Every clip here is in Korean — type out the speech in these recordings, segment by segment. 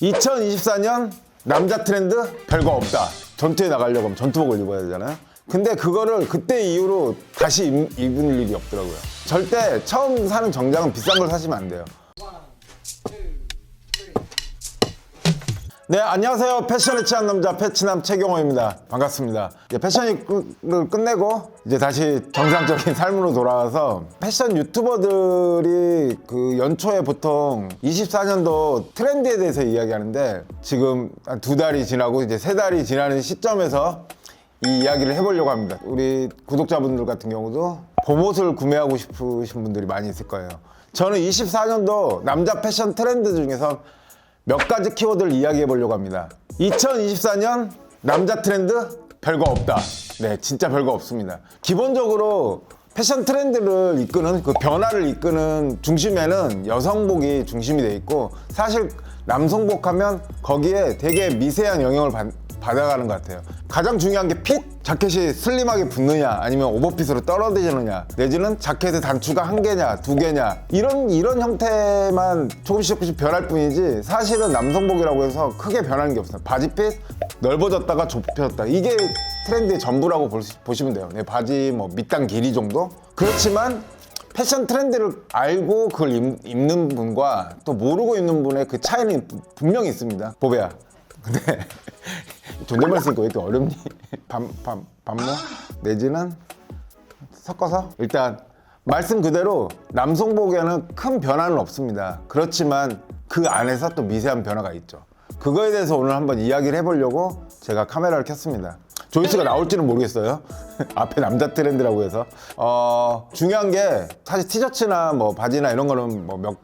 2024년 남자 트렌드 별거 없다. 전투에 나가려고 하면 전투복을 입어야 되잖아요. 근데 그거를 그때 이후로 다시 입을 일이 없더라고요. 절대 처음 사는 정장은 비싼 걸 사시면 안 돼요. 네, 안녕하세요. 패션에 취한 남자 패치남 최경호입니다. 반갑습니다. 이제 패션 위크를 끝내고 이제 다시 정상적인 삶으로 돌아와서 패션 유튜버들이 그 연초에 보통 24년도 트렌드에 대해서 이야기하는데 지금 한 2달이 지나고 이제 3달이 지나는 시점에서 이 이야기를 해보려고 합니다. 우리 구독자분들 같은 경우도 봄옷을 구매하고 싶으신 분들이 많이 있을 거예요. 저는 24년도 남자 패션 트렌드 중에서 몇 가지 키워드를 이야기해 보려고 합니다. 2024년 남자 트렌드 별거 없다. 네, 진짜 별거 없습니다. 기본적으로 패션 트렌드를 이끄는 그 변화를 이끄는 중심에는 여성복이 중심이 돼 있고 사실 남성복 하면 거기에 되게 미세한 영향을 받아가는 것 같아요. 가장 중요한 게 핏? 자켓이 슬림하게 붙느냐 아니면 오버핏으로 떨어지느냐 내지는 자켓의 단추가 1개냐 2개냐 이런 형태만 조금씩 변할 뿐이지 사실은 남성복이라고 해서 크게 변하는 게 없어요. 바지핏 넓어졌다가 좁혀졌다 이게 트렌드의 전부라고 보시면 돼요. 내 바지 뭐 밑단 길이 정도? 그렇지만 패션 트렌드를 알고 그걸 입는 분과 또 모르고 입는 분의 그 차이는 분명히 있습니다. 보배야. 근데 존댓말 쓰니까 왜 이렇게 어렵니? 반모? 내지는 섞어서? 일단 말씀 그대로 남성복에는 큰 변화는 없습니다. 그렇지만 그 안에서 또 미세한 변화가 있죠. 그거에 대해서 오늘 한번 이야기를 해보려고 제가 카메라를 켰습니다. 조회수가 나올지는 모르겠어요. 앞에 남자 트렌드라고 해서 중요한 게 사실 티셔츠나 뭐 바지나 이런 거는 뭐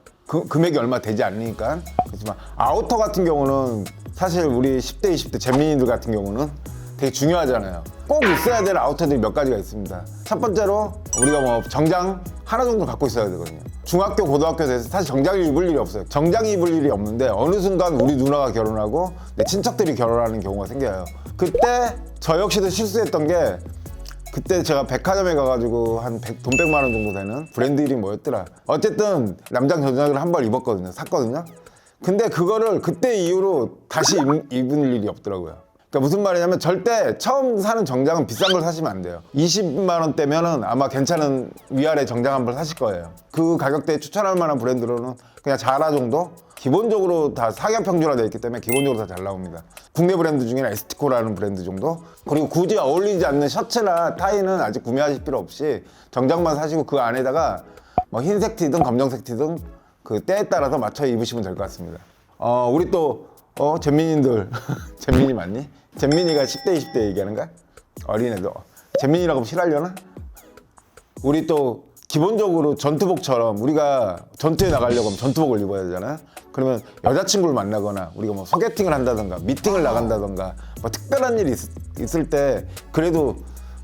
금액이 얼마 되지 않으니까 그렇지만 아우터 같은 경우는 사실 우리 10대 20대 잼민이들 같은 경우는 되게 중요하잖아요. 꼭 있어야 될 아우터들이 몇 가지가 있습니다. 첫 번째로 우리가 뭐 정장 하나 정도 갖고 있어야 되거든요. 중학교 고등학교에서 사실 정장을 입을 일이 없어요. 정장 입을 일이 없는데 어느 순간 우리 누나가 결혼하고 내 친척들이 결혼하는 경우가 생겨요. 그때 저 역시도 실수했던 게 그때 제가 백화점에 가가지고 한 돈 100만 원 정도 되는 브랜드 이름이 뭐였더라. 어쨌든 남장 정장을 한 벌 입었거든요. 샀거든요. 근데 그거를 그때 이후로 다시 입을 일이 없더라고요. 그러니까 무슨 말이냐면 절대 처음 사는 정장은 비싼 걸 사시면 안 돼요. 20만 원대면은 아마 괜찮은 위아래 정장 한 벌 사실 거예요. 그 가격대에 추천할 만한 브랜드로는 그냥 자라 정도? 기본적으로 다 사격 평준화되어 있기 때문에 기본적으로 다 잘 나옵니다. 국내 브랜드 중에는 에스티코라는 브랜드 정도? 그리고 굳이 어울리지 않는 셔츠나 타이는 아직 구매하실 필요 없이 정장만 사시고 그 안에다가 뭐 흰색 티든 검정색 티든 그 때에 따라서 맞춰 입으시면 될 것 같습니다. 우리 또 잼민이들 잼민이 맞니? 잼민이가 10대 20대 얘기하는 거야? 어린애도 잼민이라고 하면 싫어하려나? 우리 또 기본적으로 전투복처럼 우리가 전투에 나가려고 하면 전투복을 입어야 되잖아요. 그러면 여자친구를 만나거나 우리가 뭐 소개팅을 한다던가 미팅을 나간다던가 뭐 특별한 일이 있을 때 그래도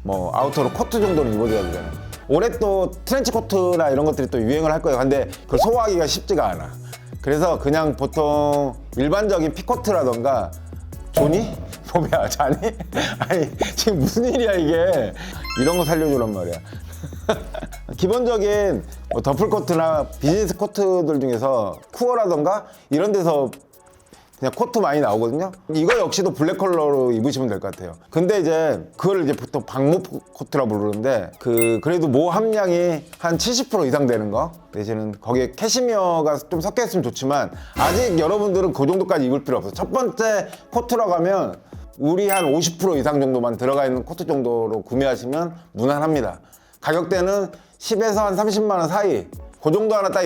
뭐 아우터로 코트 정도는 입어줘야 되잖아요. 올해 또 트렌치 코트나 이런 것들이 또 유행을 할 거예요. 근데 그걸 소화하기가 쉽지가 않아. 그래서 그냥 보통 일반적인 피코트라던가 조니? 보배야 자니? 아니 지금 무슨 일이야 이게. 이런 거 살려주란 말이야. 기본적인 뭐 더플 코트나 비즈니스 코트들 중에서 쿠어라던가 이런 데서 그냥 코트 많이 나오거든요. 이거 역시도 블랙 컬러로 입으시면 될 것 같아요. 근데 이제 그걸 이제 보통 방모 코트라고 부르는데 그래도 모 함량이 한 70% 이상 되는 거 내지는 거기에 캐시미어가 좀 섞여 있으면 좋지만 아직 여러분들은 그 정도까지 입을 필요 없어요. 첫 번째 코트라고 하면 우리 한 50% 이상 정도만 들어가 있는 코트 정도로 구매하시면 무난합니다. 가격대는 10에서 한 30만 원 사이 그 정도 하나 딱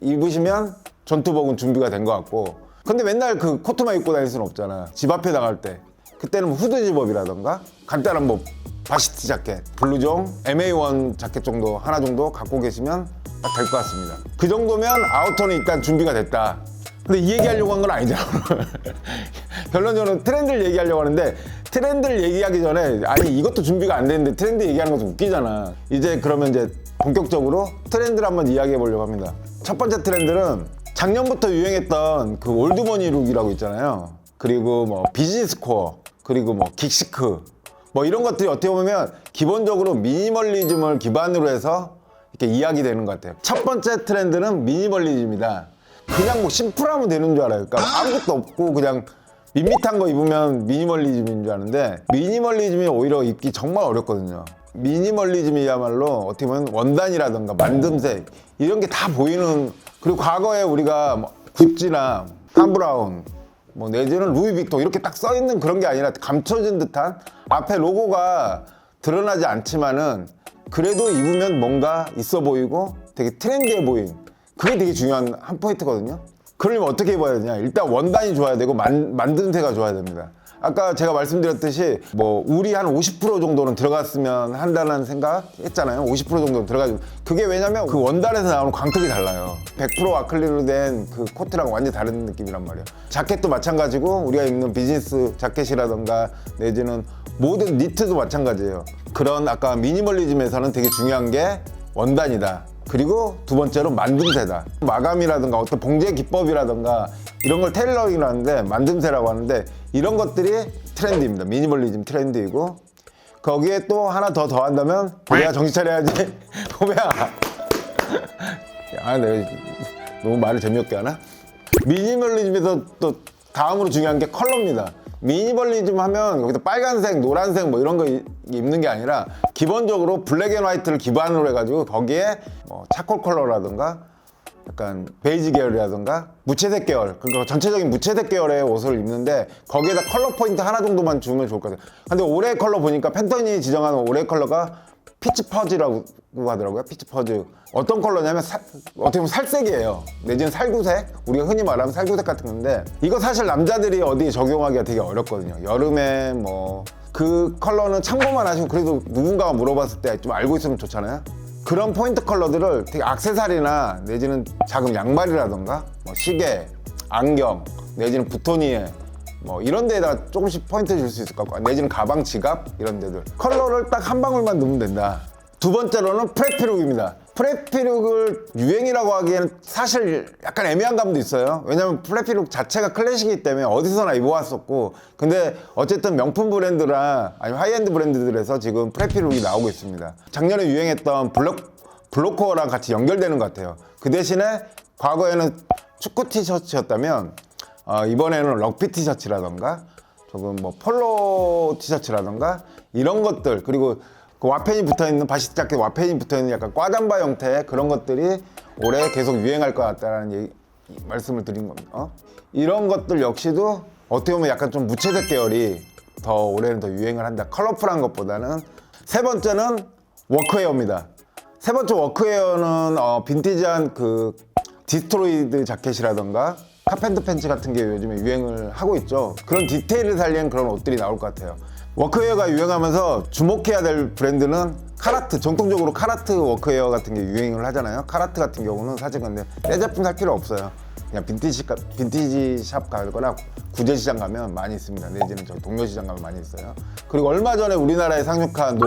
입으시면 전투복은 준비가 된 것 같고 근데 맨날 그 코트만 입고 다닐 수는 없잖아. 집 앞에 나갈 때 그때는 뭐 후드 집업이라던가 간단한 뭐 바시티 자켓, 블루종, MA1 자켓 정도 하나 정도 갖고 계시면 딱 될 것 같습니다. 그 정도면 아우터는 일단 준비가 됐다. 근데 이 얘기하려고 한 건 아니잖아. 결론적으로 트렌드를 얘기하려고 하는데 트렌드를 얘기하기 전에 아니 이것도 준비가 안 됐는데 트렌드 얘기하는 것도 웃기잖아. 이제 그러면 이제 본격적으로 트렌드를 한번 이야기해 보려고 합니다. 첫 번째 트렌드는 작년부터 유행했던 그 올드머니 룩이라고 있잖아요. 그리고 뭐 비즈니스 코어, 그리고 뭐 긱시크 뭐 이런 것들이 어떻게 보면 기본적으로 미니멀리즘을 기반으로 해서 이렇게 이야기되는 것 같아요. 첫 번째 트렌드는 미니멀리즘이다. 그냥 뭐 심플하면 되는 줄 알아요. 그러니까 아무것도 없고 그냥 밋밋한 거 입으면 미니멀리즘인 줄 아는데 미니멀리즘이 오히려 입기 정말 어렵거든요. 미니멀리즘이야말로 어떻게 보면 원단이라든가 만듦새 이런 게 다 보이는, 그리고 과거에 우리가 뭐 구찌나 탐브라운 뭐 내지는 루이비통 이렇게 딱 써있는 그런 게 아니라 감춰진 듯한, 앞에 로고가 드러나지 않지만은 그래도 입으면 뭔가 있어 보이고 되게 트렌디해 보인, 그게 되게 중요한 한 포인트거든요. 그러려면 어떻게 입어야 되냐, 일단 원단이 좋아야 되고 만듦새가 좋아야 됩니다. 아까 제가 말씀드렸듯이 뭐 울이 한 50% 정도는 들어갔으면 한다는 생각 했잖아요. 50% 정도는 들어가지고, 그게 왜냐면 그 원단에서 나오는 광택이 달라요. 100% 아크릴로 된 그 코트랑 완전히 다른 느낌이란 말이에요. 자켓도 마찬가지고 우리가 입는 비즈니스 자켓이라던가 내지는 모든 니트도 마찬가지예요. 그런 아까 미니멀리즘에서는 되게 중요한 게 원단이다. 그리고 두 번째로 만듦새다. 마감이라든가 어떤 봉제 기법이라든가 이런 걸 테일러링이라고 하는데 만듦새라고 하는데, 이런 것들이 트렌드입니다. 미니멀리즘 트렌드이고, 거기에 또 하나 더 더한다면 보배야 정신 차려야지. 보배야. 아, 내가 너무 말을 재미없게 하나? 미니멀리즘에서 또 다음으로 중요한 게 컬러입니다. 미니멀리즘 하면 여기서 빨간색, 노란색 뭐 이런 거 입는 게 아니라 기본적으로 블랙 앤 화이트를 기반으로 해가지고 거기에 뭐 차콜 컬러라든가 약간 베이지 계열이라든가 무채색 계열, 그러니까 전체적인 무채색 계열의 옷을 입는데 거기에다 컬러 포인트 하나 정도만 주면 좋을 것 같아요. 근데 올해 컬러 보니까 팬턴이 지정하는 올해 컬러가 피치 퍼즈라고 하더라고요. 피치 퍼즈. 어떤 컬러냐면 어떻게 보면 살색이에요. 내지는 살구색, 우리가 흔히 말하면 살구색 같은 건데, 이거 사실 남자들이 어디에 적용하기가 되게 어렵거든요. 여름에 뭐 그 컬러는 참고만 하시고 그래도 누군가가 물어봤을 때 좀 알고 있으면 좋잖아요. 그런 포인트 컬러들을 되게 액세서리나 내지는 작은 양말이라던가 뭐 시계, 안경, 내지는 부토니에 뭐 이런 데에다가 조금씩 포인트 줄 수 있을 것 같고, 내지는 가방, 지갑 이런 데들 컬러를 딱 한 방울만 넣으면 된다. 두 번째로는 프레피룩입니다. 프레피룩을 유행이라고 하기에는 사실 약간 애매한 감도 있어요. 왜냐면 프레피룩 자체가 클래식이기 때문에 어디서나 입어왔었고, 근데 어쨌든 명품 브랜드나 아니면 하이엔드 브랜드들에서 지금 프레피룩이 나오고 있습니다. 작년에 유행했던 블로코어랑 같이 연결되는 것 같아요. 그 대신에 과거에는 축구 티셔츠였다면 이번에는 럭비 티셔츠라던가 조금 뭐 폴로 티셔츠라던가 이런 것들, 그리고 그 와펜이 붙어있는 바시트 자켓 와펜이 붙어있는 약간 꽈잠바 형태의 그런 것들이 올해 계속 유행할 것 같다는 말씀을 드린 겁니다. 이런 것들 역시도 어떻게 보면 약간 좀 무채색 계열이 더 올해는 더 유행을 한다. 컬러풀한 것보다는. 세 번째는 워크웨어입니다. 세 번째 워크웨어는 빈티지한 그 디스트로이드 자켓이라던가 카펜터 팬츠 같은 게 요즘에 유행을 하고 있죠. 그런 디테일을 살리는 그런 옷들이 나올 것 같아요. 워크웨어가 유행하면서 주목해야 될 브랜드는 카라트, 전통적으로 카라트 워크웨어 같은 게 유행을 하잖아요. 카라트 같은 경우는 사실 근데 새 제품 살 필요 없어요. 그냥 빈티지 샵 가거나 구제시장 가면 많이 있습니다. 내지는 저 동묘시장 가면 많이 있어요. 그리고 얼마 전에 우리나라에 상륙한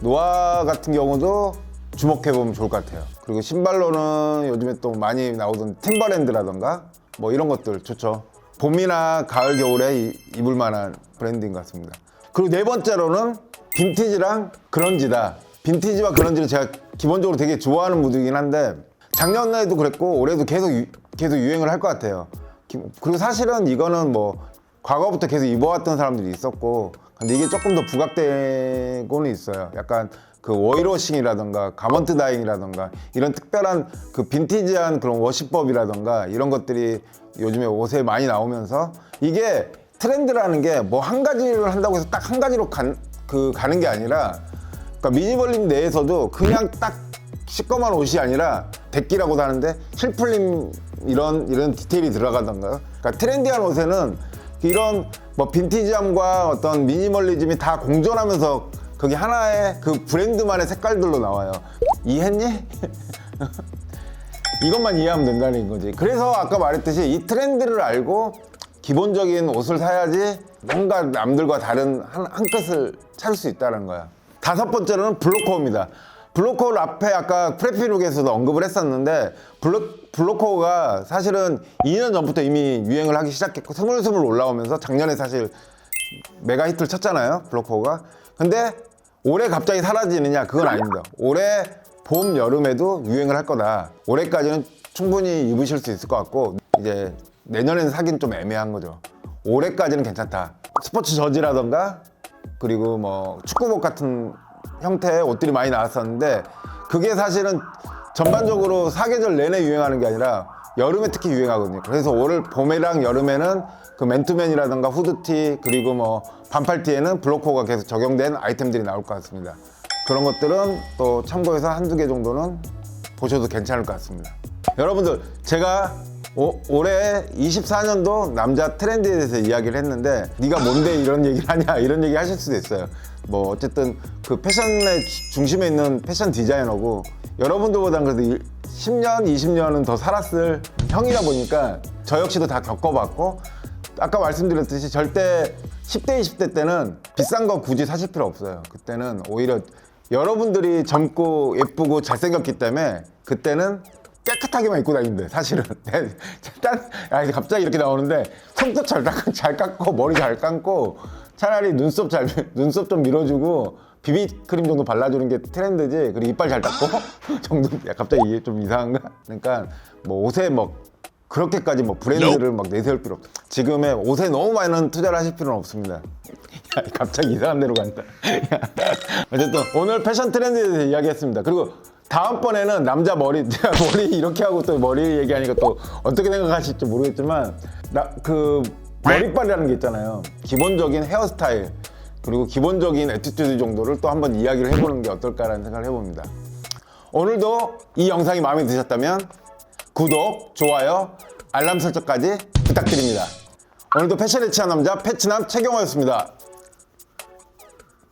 노아 같은 경우도 주목해보면 좋을 것 같아요. 그리고 신발로는 요즘에 또 많이 나오던 팀버랜드라던가 뭐 이런 것들 좋죠. 봄이나 가을, 겨울에 입을 만한 브랜드인 것 같습니다. 그리고 네 번째로는 빈티지랑 그런지다. 빈티지와 그런지를 제가 기본적으로 되게 좋아하는 무드이긴 한데 작년에도 그랬고 올해도 계속 유행을 할 것 같아요. 그리고 사실은 이거는 뭐 과거부터 계속 입어왔던 사람들이 있었고, 근데 이게 조금 더 부각되고는 있어요. 약간 그 워이로싱이라던가 가먼트 다잉이라던가 이런 특별한 그 빈티지한 그런 워시법이라던가 이런 것들이 요즘에 옷에 많이 나오면서, 이게 트렌드라는 게 뭐 한 가지를 한다고 해서 딱 한 가지로 가는 게 아니라, 그러니까 미니멀림 내에서도 그냥 딱 시꺼먼 옷이 아니라 데끼라고도 하는데 힐플림 이런 디테일이 들어가던가, 그러니까 트렌디한 옷에는 이런 뭐 빈티지함과 어떤 미니멀리즘이 다 공존하면서 거기 하나의 그 브랜드만의 색깔들로 나와요. 이해했니? 이것만 이해하면 된다는 거지. 그래서 아까 말했듯이 이 트렌드를 알고 기본적인 옷을 사야지 뭔가 남들과 다른 한 끗을 찾을 수 있다는 거야. 다섯 번째로는 블로코어입니다. 블로코어를 앞에 아까 프레피룩에서도 언급을 했었는데, 블로코어가 사실은 2년 전부터 이미 유행을 하기 시작했고 스물스물 올라오면서 작년에 사실 메가 히트를 쳤잖아요, 블로코어가. 근데 올해 갑자기 사라지느냐? 그건 아닙니다. 올해 봄, 여름에도 유행을 할 거다. 올해까지는 충분히 입으실 수 있을 것 같고, 이제 내년에는 사긴 좀 애매한 거죠. 올해까지는 괜찮다. 스포츠 저지라던가 그리고 뭐 축구복 같은 형태의 옷들이 많이 나왔었는데, 그게 사실은 전반적으로 사계절 내내 유행하는 게 아니라 여름에 특히 유행하거든요. 그래서 올 봄이랑 여름에는 그 맨투맨이라던가 후드티 그리고 뭐 반팔티에는 블록호가 계속 적용된 아이템들이 나올 것 같습니다. 그런 것들은 또 참고해서 한두 개 정도는 보셔도 괜찮을 것 같습니다. 여러분들, 제가 올해 24년도 남자 트렌드에 대해서 이야기를 했는데, 네가 뭔데 이런 얘기를 하냐 이런 얘기 하실 수도 있어요. 뭐 어쨌든 그 패션의 중심에 있는 패션 디자이너고, 여러분들보다는 그래도 10년, 20년은 더 살았을 형이다 보니까 저 역시도 다 겪어봤고, 아까 말씀드렸듯이 절대 10대, 20대 때는 비싼 거 굳이 사실 필요 없어요. 그때는 오히려 여러분들이 젊고 예쁘고 잘생겼기 때문에 그때는 깨끗하게만 입고 다니는데, 사실은 갑자기 이렇게 나오는데, 손톱 잘 깎고 머리 잘 감고 차라리 눈썹 좀 밀어주고 비비크림 정도 발라주는 게 트렌드지, 그리고 이빨 잘 닦고 정도. 갑자기 이게 좀 이상한가? 그러니까 뭐 옷에 뭐 그렇게까지 뭐 브랜드를 막 내세울 필요 없어. 지금의 옷에 너무 많은 투자를 하실 필요는 없습니다. 야, 갑자기 이상한 데로 간다. 어쨌든 오늘 패션 트렌드에 대해서 이야기했습니다. 그리고 다음번에는 남자 머리 이렇게 하고 또 머리 얘기하니까 또 어떻게 생각하실지 모르겠지만, 그 머리빨이라는 게 있잖아요. 기본적인 헤어스타일 그리고 기본적인 애티튜드 정도를 또 한번 이야기를 해보는 게 어떨까라는 생각을 해봅니다. 오늘도 이 영상이 마음에 드셨다면 구독, 좋아요, 알람 설정까지 부탁드립니다. 오늘도 패션에 취한 남자 패치남 최경호였습니다.